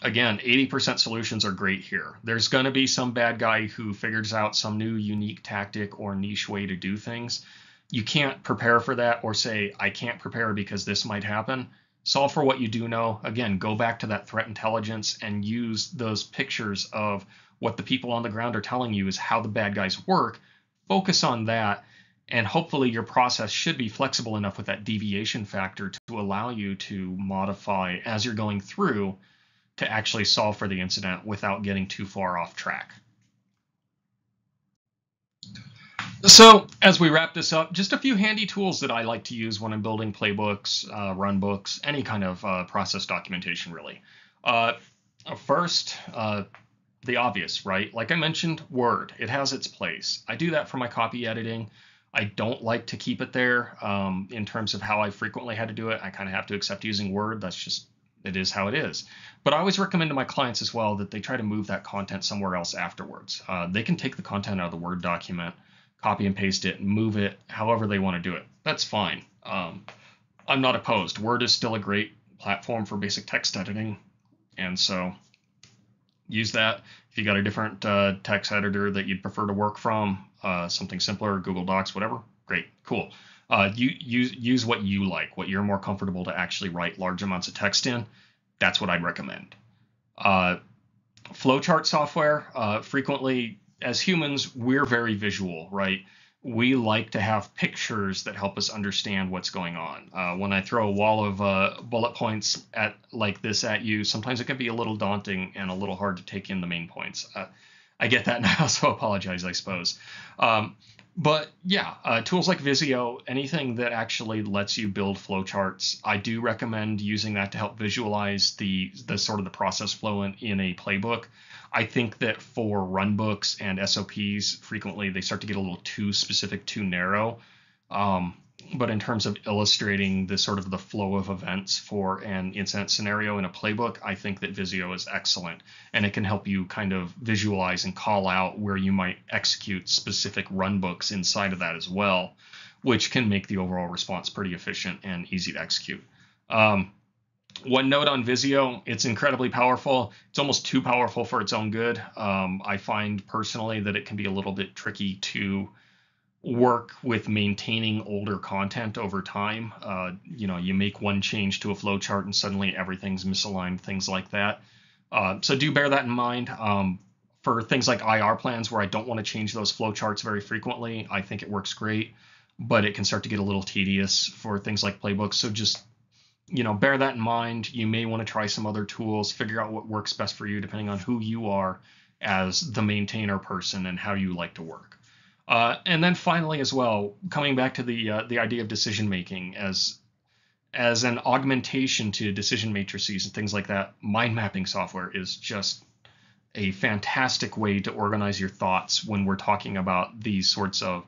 Again, 80% solutions are great here. There's going to be some bad guy who figures out some new unique tactic or niche way to do things. You can't prepare for that or say, I can't prepare because this might happen. Solve for what you do know. Again, go back to that threat intelligence and use those pictures of what the people on the ground are telling you is how the bad guys work. Focus on that, and hopefully your process should be flexible enough with that deviation factor to allow you to modify as you're going through to actually solve for the incident without getting too far off track. So as we wrap this up, just a few handy tools that I like to use when I'm building playbooks, runbooks, any kind of process documentation, really. First, the obvious, right? Like I mentioned, Word. It has its place. I do that for my copy editing. I don't like to keep it there in terms of how I frequently had to do it. I kind of have to accept using Word. That's just, it is how it is. But I always recommend to my clients as well that they try to move that content somewhere else afterwards. They can take the content out of the Word document, copy and paste it, move it however they want to do it. That's fine. I'm not opposed. Word is still a great platform for basic text editing, and so use that. If you got a different text editor that you'd prefer to work from, something simpler, Google Docs, whatever, great, cool. Use what you like, what you're more comfortable to actually write large amounts of text in. That's what I'd recommend. Flowchart software, frequently, as humans, we're very visual, right? We like to have pictures that help us understand what's going on. When I throw a wall of bullet points like this at you, sometimes it can be a little daunting and a little hard to take in the main points. I get that now, so I apologize, I suppose. But yeah, tools like Visio, anything that actually lets you build flowcharts, I do recommend using that to help visualize the sort of the process flow in a playbook. I think that for runbooks and SOPs, frequently they start to get a little too specific, too narrow. Um, but in terms of illustrating the sort of the flow of events for an incident scenario in a playbook, I think that Visio is excellent, and it can help you kind of visualize and call out where you might execute specific runbooks inside of that as well, which can make the overall response pretty efficient and easy to execute. One note on Visio, it's incredibly powerful. It's almost too powerful for its own good. I find personally that it can be a little bit tricky to work with maintaining older content over time. You make one change to a flowchart and suddenly everything's misaligned, things like that. So do bear that in mind. For things like IR plans where I don't want to change those flowcharts very frequently, I think it works great, but it can start to get a little tedious for things like Playbooks. So just bear that in mind. You may want to try some other tools, figure out what works best for you depending on who you are as the maintainer person and how you like to work. And then finally, as well, coming back to the idea of decision making as an augmentation to decision matrices and things like that, mind mapping software is just a fantastic way to organize your thoughts when we're talking about these sorts of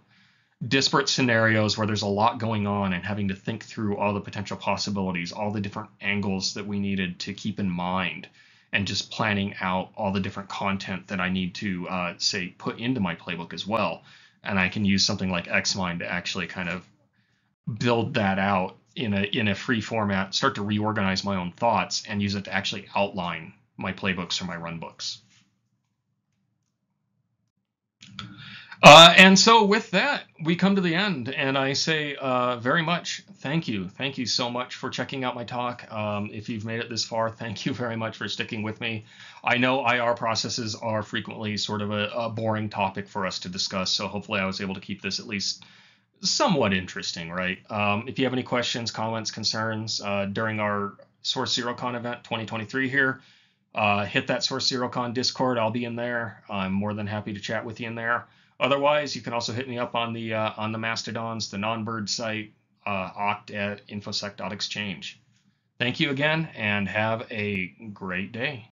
disparate scenarios where there's a lot going on and having to think through all the potential possibilities, all the different angles that we needed to keep in mind, and just planning out all the different content that I need to, say, put into my playbook as well. And I can use something like Xmind to actually kind of build that out in a free format, start to reorganize my own thoughts, and use it to actually outline my playbooks or my runbooks. And so with that, we come to the end, and I say very much thank you. Thank you so much for checking out my talk. If you've made it this far, thank you very much for sticking with me. I know IR processes are frequently sort of a boring topic for us to discuss, so hopefully I was able to keep this at least somewhat interesting, right? If you have any questions, comments, concerns during our Source ZeroCon event 2023 here, hit that Source ZeroCon Discord. I'll be in there. I'm more than happy to chat with you in there. Otherwise, you can also hit me up on the Mastodons, the non-bird site, oct@infosec.exchange. Thank you again, and have a great day.